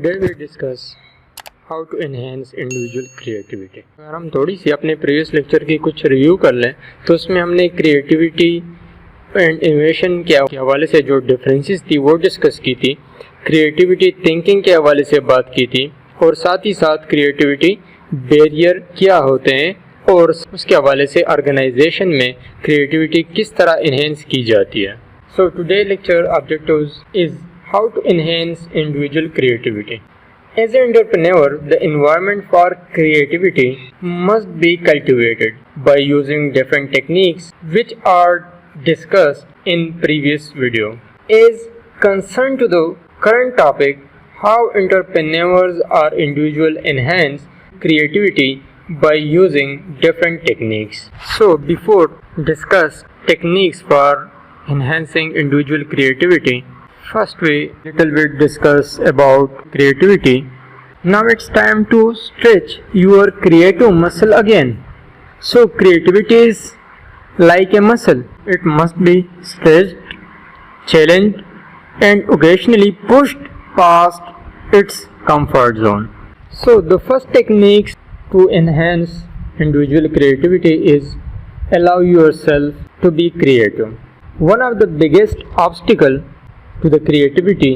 Today we discuss how to enhance individual creativity. اگر ہم تھوڑی سی اپنے پریویس لیکچر کی کچھ ریویو کر لیں تو اس میں ہم نے کریٹیوٹی اینڈ انوویشن کے حوالے سے جو ڈفرینسز تھی وہ ڈسکس کی تھی، کریٹیوٹی تھنکنگ کے حوالے سے بات کی تھی، اور ساتھ ہی ساتھ کریٹیوٹی بیریئر کیا ہوتے ہیں اور اس کے حوالے سے آرگنائزیشن میں کریٹیوٹی کس طرح انہینس کی جاتی ہے. So today lecture objectives is how to enhance individual creativity. As an entrepreneur, the environment for creativity must be cultivated by using different techniques which are discussed in previous video. As concerned to the current topic, how entrepreneurs or individuals enhance creativity by using different techniques. So before discuss techniques for enhancing individual creativity, first we little bit discuss about creativity. Now it's time to stretch your creative muscle again. So creativity is like a muscle. It must be stretched, challenged, and occasionally pushed past its comfort zone. So the first techniques to enhance individual creativity is allow yourself to be creative. One of the biggest obstacles to the creativity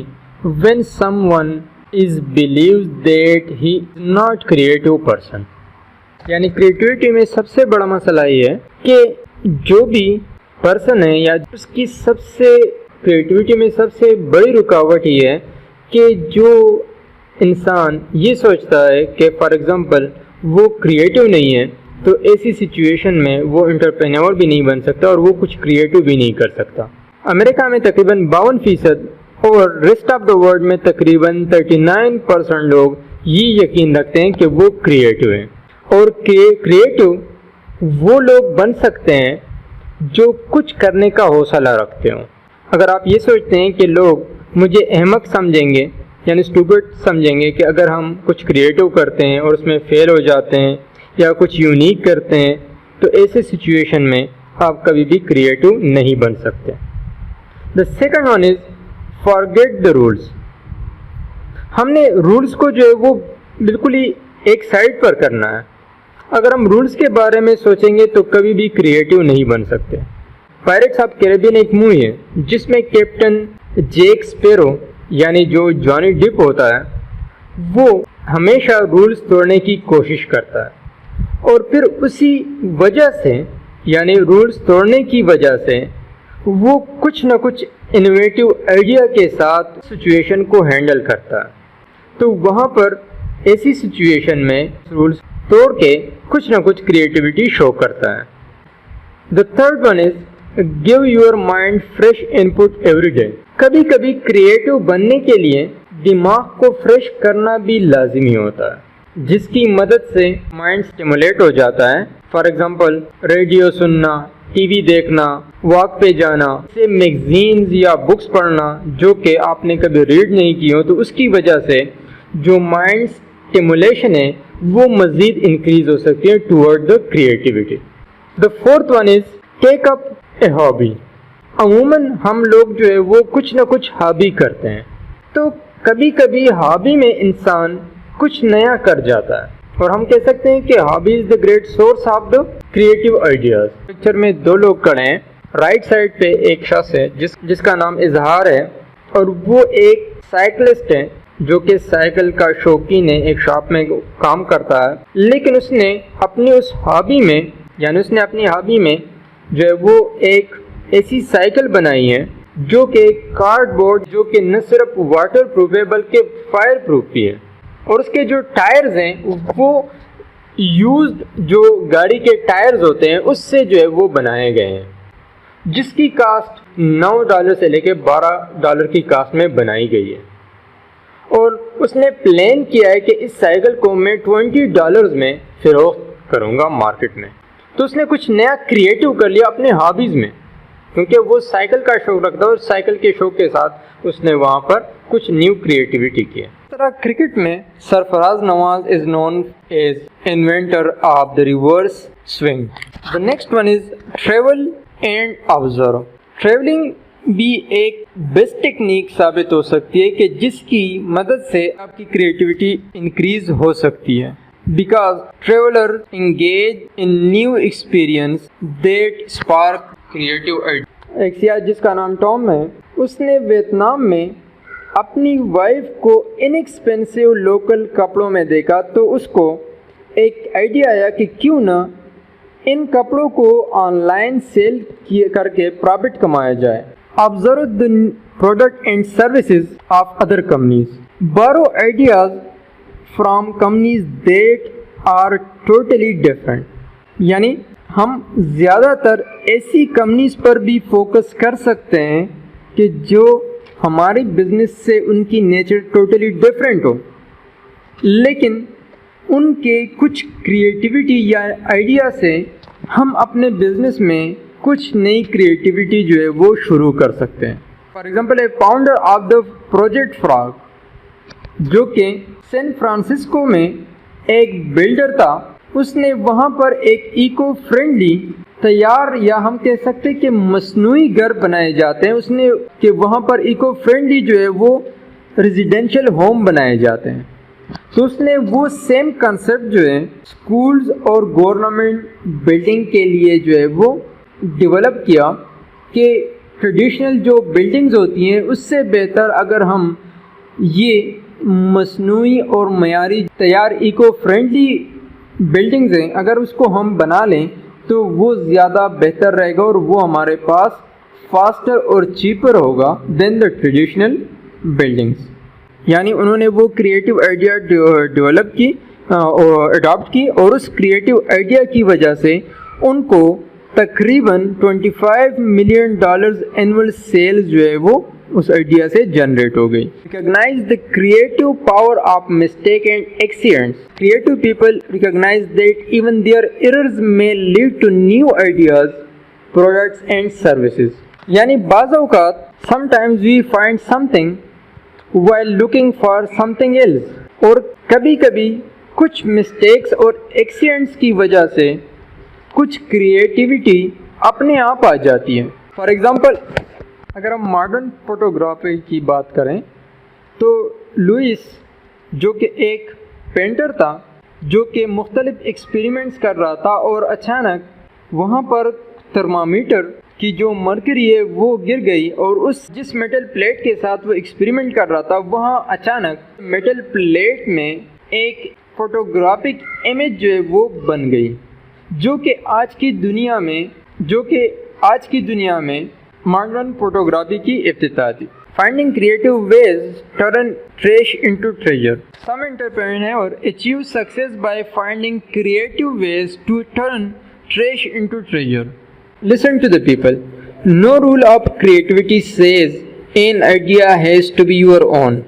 when someone is believes that he is not creative person. یعنی creativity میں سب سے بڑا مسئلہ یہ ہے کہ جو بھی پرسن ہے یا اس کی سب سے کریٹیوٹی میں سب سے بڑی رکاوٹ یہ ہے کہ جو انسان یہ سوچتا ہے کہ فار ایگزامپل وہ کریٹیو نہیں ہے تو ایسی سچویشن میں وہ انٹرپرینور بھی نہیں بن سکتا اور وہ کچھ کریٹیو بھی نہیں کر سکتا. امریکہ میں تقریباً 52% اور ریسٹ آف دا ورلڈ میں تقریباً 39% لوگ یہ یقین رکھتے ہیں کہ وہ کریٹیو ہیں، اور کریٹیو وہ لوگ بن سکتے ہیں جو کچھ کرنے کا حوصلہ رکھتے ہوں. اگر آپ یہ سوچتے ہیں کہ لوگ مجھے احمق سمجھیں گے یعنی اسٹوپڈ سمجھیں گے کہ اگر ہم کچھ کریٹیو کرتے ہیں اور اس میں فیل ہو جاتے ہیں یا کچھ یونیک کرتے ہیں تو ایسے سچویشن میں آپ کبھی بھی کریٹیو نہیں بن سکتے. The second one is forget the rules. ہم نے رولس کو جو ہے وہ بالکل ہی ایک سائڈ پر کرنا ہے. اگر ہم رولس کے بارے میں سوچیں گے تو کبھی بھی کریٹیو نہیں بن سکتے. پائریٹس آف کیریبین ایک مووی ہے جس میں کیپٹن جیک اسپیرو یعنی جو جانی ڈپ ہوتا ہے وہ ہمیشہ رولس توڑنے کی کوشش کرتا ہے، اور پھر اسی وجہ سے یعنی رولس توڑنے کی وجہ سے وہ کچھ نہ کچھ انوویٹیو آئیڈیا کے ساتھ سچویشن کو ہینڈل کرتا ہے. تو وہاں پر ایسی سچویشن میں رولس توڑ کے کچھ نہ کچھ کریٹیوٹی شو کرتا ہے. The third one is give your mind fresh input every day. کبھی کبھی کریٹیو بننے کے لیے دماغ کو فریش کرنا بھی لازمی ہوتا ہے، جس کی مدد سے مائنڈ سٹیمولیٹ ہو جاتا ہے. فار ایگزامپل ریڈیو سننا، ٹی وی دیکھنا، واک پہ جانا، سے میگزینز یا بکس پڑھنا جو کہ آپ نے کبھی ریڈ نہیں کی ہو، تو اس کی وجہ سے جو مائنڈ سٹیمولیشن ہے وہ مزید انکریز ہو سکتی ہے toward the creativity. The fourth one is take up a hobby. عموماً ہم لوگ جو ہے وہ کچھ نہ کچھ ہابی کرتے ہیں، تو کبھی کبھی ہابی میں انسان کچھ نیا کر جاتا ہے، اور ہم کہہ سکتے ہیں کہ hobby is the great source of the creative ideas. Picture میں دو لوگ کھڑے ہیں. رائٹ سائڈ پہ ایک شخص ہے جس کا نام اظہار ہے، اور وہ ایک سائیکلسٹ ہے جو کہ سائیکل کا شوقین ہے، ایک شاپ میں کام کرتا ہے. لیکن اس نے اپنی ہابی میں جو ہے وہ ایک ایسی سائیکل بنائی ہے جو کہ کارڈ بورڈ جو کہ نہ صرف واٹر پروف ہے بلکہ فائر پروف بھی ہے، اور اس کے جو ٹائرز ہیں وہ یوزڈ جو گاڑی کے ٹائرز ہوتے ہیں اس سے جو ہے وہ بنائے گئے ہیں، جس کی کاسٹ $9 سے لے کے $12 کی کاسٹ میں بنائی گئی ہے. اور اس نے پلان کیا ہے کہ اس سائیکل کو میں $20 میں فروخت کروں گا مارکیٹ میں. تو اس نے کچھ نیا کریٹیو کر لیا اپنے ہابیز میں، کیونکہ وہ سائیکل کا شوق رکھتا ہے اور سائیکل کے شوق کے ساتھ اس نے وہاں پر کچھ نیو کریٹیوٹی کی. اس طرح کرکٹ میں Sarfraz Nawaz is known as inventor of the reverse swing. The next one is travel and observe. Travelling بھی ایک بیسٹ ٹیکنیک ثابت ہو سکتی ہے کہ جس کی مدد سے آپ کی کریٹیوٹی انکریز ہو سکتی ہے. Because traveller engage in new experience that spark creative idea. ایک سیاح جس کا نام ٹام ہے، اس نے ویتنام میں اپنی وائف کو انیکسپینسو لوکل کپڑوں میں دیکھا تو اس کو ایک آئیڈیا آیا کہ کیوں نہ ان کپڑوں کو آن لائن سیل کر کے پرافٹ کمایا جائے. Observe the product and services of other companies. Borrow ideas from companies that are totally different. یعنی ہم زیادہ تر ایسی کمپنیز پر بھی فوکس کر سکتے ہیں کہ جو ہماری بزنس سے ان کی نیچر ٹوٹلی ڈفرینٹ ہو، لیکن ان کے کچھ کریٹیوٹی یا آئیڈیا سے ہم اپنے بزنس میں کچھ نئی کریٹیوٹی جو ہے وہ شروع کر سکتے ہیں. For example a founder of the project frog, جو کہ سین فرانسسکو میں ایک بلڈر تھا، اس نے وہاں پر ایک ایکو فرینڈلی تیار یا ہم کہہ سکتے کہ مصنوعی گھر بنائے جاتے ہیں. اس نے کہ وہاں پر ایکو فرینڈلی جو ہے وہ ریزیڈینشیل ہوم بنائے جاتے ہیں. تو اس نے وہ سیم کنسیپٹ جو ہے اسکولز اور گورنمنٹ بلڈنگ کے لیے جو ہے وہ ڈیولپ کیا کہ ٹریڈیشنل جو بلڈنگز ہوتی ہیں اس سے بہتر اگر ہم یہ مصنوعی اور معیاری تیار ایکو فرینڈلی بلڈنگز ہیں اگر اس کو ہم بنا لیں تو وہ زیادہ بہتر رہے گا اور وہ ہمارے پاس فاسٹر اور چیپر ہوگا دین دا ٹریڈیشنل بلڈنگز. یعنی انہوں نے وہ کریٹیو آئیڈیا ڈیولپ کی اڈاپٹ کی اور اس کریٹیو آئیڈیا کی وجہ سے ان کو تقریباً $25 ملین اینول سیلز جو ہے وہ اس آئیڈیا سے جنریٹ ہو گئی. Recognize the creative power of mistake and accidents. Creative people recognize that even their errors میں lead to new ideas, products and services. یعنی بعض اوقات sometimes we find something while looking for something else. اور کبھی کبھی کچھ mistakes اور accidents کی وجہ سے کچھ کریٹیوٹی اپنے آپ آ جاتی ہے. فار ایگزامپل اگر ہم ماڈرن فوٹوگرافی کی بات کریں تو لوئس جو کہ ایک پینٹر تھا جو کہ مختلف ایکسپیریمنٹس کر رہا تھا اور اچانک وہاں پر تھرمامیٹر کی جو مرکری ہے وہ گر گئی اور جس میٹل پلیٹ کے ساتھ وہ ایکسپیریمنٹ کر رہا تھا وہاں اچانک میٹل پلیٹ میں ایک فوٹوگرافک امیج جو ہے وہ بن گئی جو کہ آج کی دنیا میں ماڈرن فوٹوگرافی کی افتتاح تھی. Finding creative ways turn trash into treasure. Some entrepreneurs achieve success by finding creative ways to turn trash into treasure. Listen to the people. No rule of creativity says an idea has to be your own.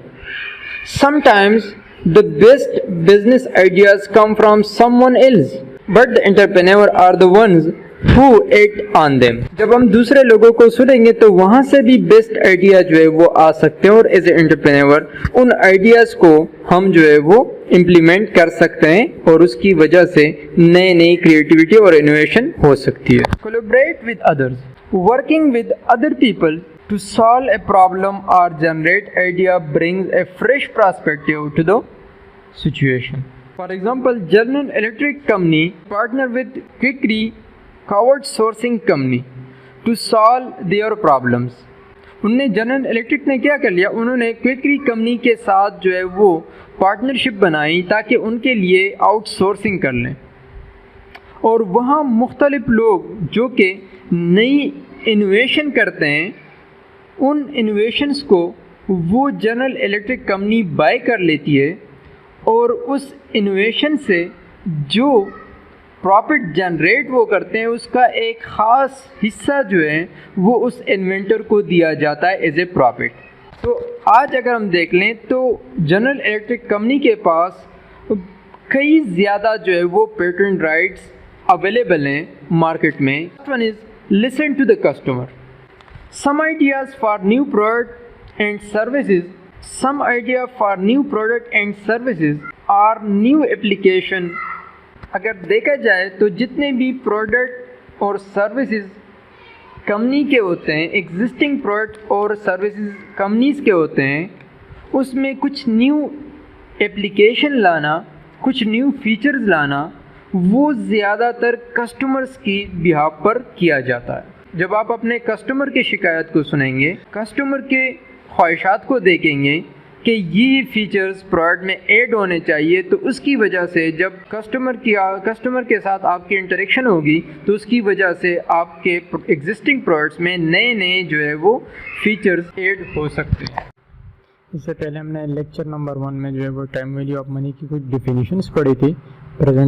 Sometimes the best business ideas come from someone else, but the entrepreneurs are the ones who act on them. جب ہم دوسرے لوگوں کو سنیں گے تو وہاں سے بھی بیسٹ آئیڈیا جو ہے وہ آ سکتے ہیں اور as a entrepreneur in ideas کو ہم جو ہے وہ امپلیمنٹ کر سکتے ہیں اور اس کی وجہ سے نئی کریٹیوٹی اور انوویشن ہو سکتی ہے. Collaborate with others. Working with other people to solve a problem or generate idea brings a fresh perspective to the situation. For example, General Electric company partner with Quickery crowd sourcing company to solve their problems. انہوں نے general electric نے کیا کر لیا، انہوں نے کوئکری company کے ساتھ جو ہے وہ پارٹنرشپ بنائی تاکہ ان کے لیے آؤٹ سورسنگ کر لیں اور وہاں مختلف لوگ جو کہ نئی انوویشن کرتے ہیں ان انوویشنز کو وہ جنرل الیکٹرک کمپنی بائی کر لیتی ہے اور اس انوویشن سے جو پروفٹ جنریٹ وہ کرتے ہیں اس کا ایک خاص حصہ جو ہے وہ اس انوینٹر کو دیا جاتا ہے ایز اے پروفٹ. تو آج اگر ہم دیکھ لیں تو جنرل الیکٹرک کمپنی کے پاس کئی زیادہ جو ہے وہ پیٹنٹ رائٹس اویلیبل ہیں مارکیٹ میں. One is listen to the customer. Some ideas for new product and services some idea for new product and services are new application. اگر دیکھا جائے تو جتنے بھی پروڈکٹ اور سروسز کمپنی کے ہوتے ہیں، ایگزسٹنگ پروڈکٹ اور سروسز کمپنیز کے ہوتے ہیں، اس میں کچھ نیو ایپلیکیشن لانا، کچھ نیو فیچرز لانا، وہ زیادہ تر کسٹمرز کی بہاف پر کیا جاتا ہے۔ جب آپ اپنے کسٹمر کی شکایت کو سنیں گے، کسٹمر کے خواہشات کو دیکھیں گے کہ یہ فیچرز پروڈکٹ میں ایڈ ہونے چاہیے، تو اس کی وجہ سے جب کسٹمر کے ساتھ آپ کی انٹریکشن ہوگی تو اس کی وجہ سے آپ کے ایگزسٹنگ پروڈکٹس میں نئے جو ہے وہ فیچرز ایڈ ہو سکتے ہیں۔ اس سے پہلے ہم نے لیکچر نمبر 1 میں جو ہے وہ ٹائم ویلیو آف منی کی کچھ ڈیفینیشنز پڑھی تھی۔ پریزنٹ